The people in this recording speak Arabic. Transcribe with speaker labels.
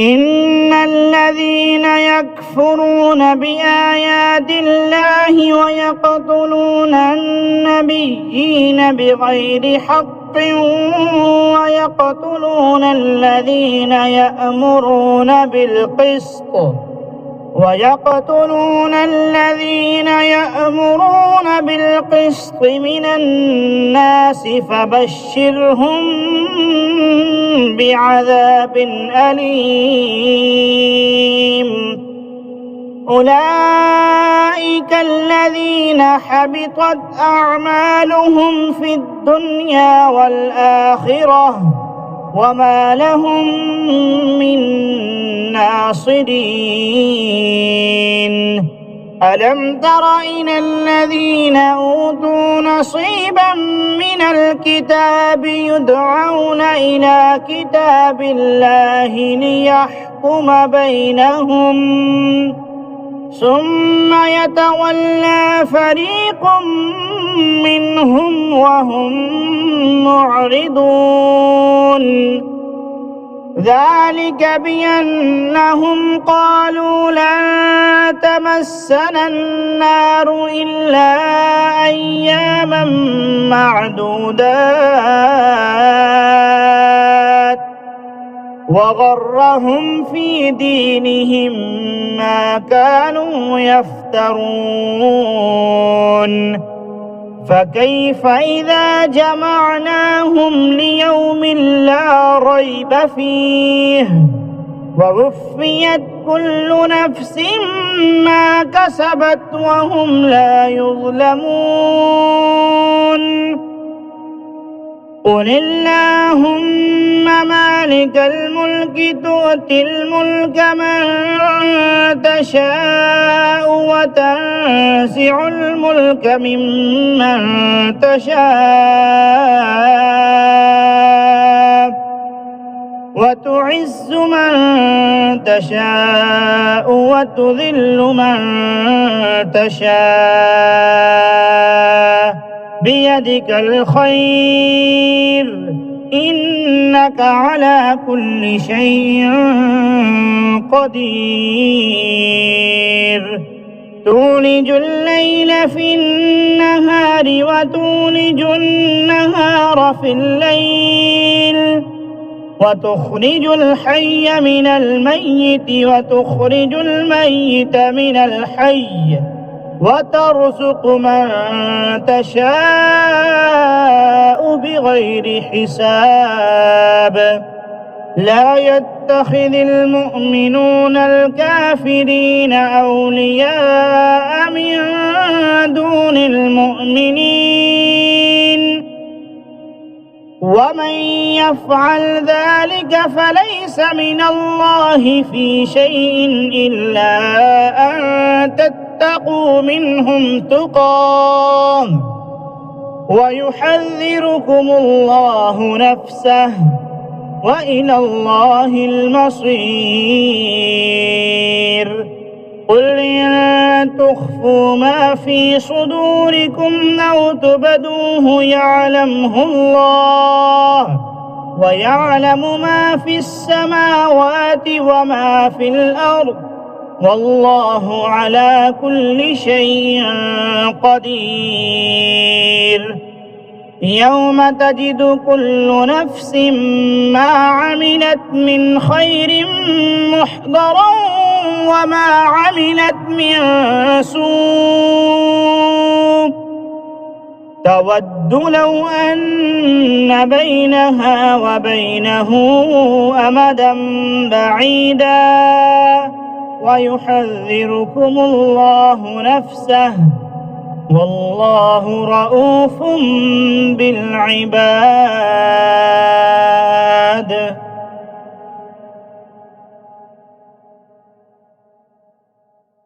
Speaker 1: إن الذين يكفرون بآيات الله ويقتلون النبيين بغير حق ويقتلون الذين يأمرون بالقسط من الناس فبشرهم بعذاب أليم. أولئك الذين حبطت أعمالهم في الدنيا والآخرة وما لهم من ناصرين. ألم تر إلى الذين أوتوا نصيبا من الكتاب يدعون إلى كتاب الله ليحكم بينهم ثم يتولى فريق منهم وهم معرضون. ذلك بأنهم قالوا لن تمسنا النار إلا أياما معدودات وغرهم في دينهم ما كانوا يفترون. فكيف إذا جمعناهم ليوم لا ريب فيه ووفيت كل نفس ما كسبت وهم لا يظلمون. قل اللهم مالك الملك تؤتي الملك من تشاء وتنزع الملك ممن تشاء وتعز من تشاء وتذل من تشاء بيدك الخير إنك على كل شيء قدير. تولج الليل في النهار وتولج النهار في الليل وتخرج الحي من الميت وتخرج الميت من الحي وترزق من تشاء بغير حساب. لا يتخذ المؤمنون الكافرين أولياء من دون المؤمنين ومن يفعل ذلك فليس من الله في شيء إلا أن تتقوا منهم تقاه ويحذركم الله نفسه وإلى الله المصير. قل إن تخفوا ما في صدوركم أو تبدوه يعلمه الله ويعلم ما في السماوات وما في الأرض والله على كل شيء قدير. يوم تجد كل نفس ما عملت من خير محضرا وما عملت من سوء تود لو أن بينها وبينه أمدا بعيدا ويحذركم الله نفسه والله رؤوف بالعباد.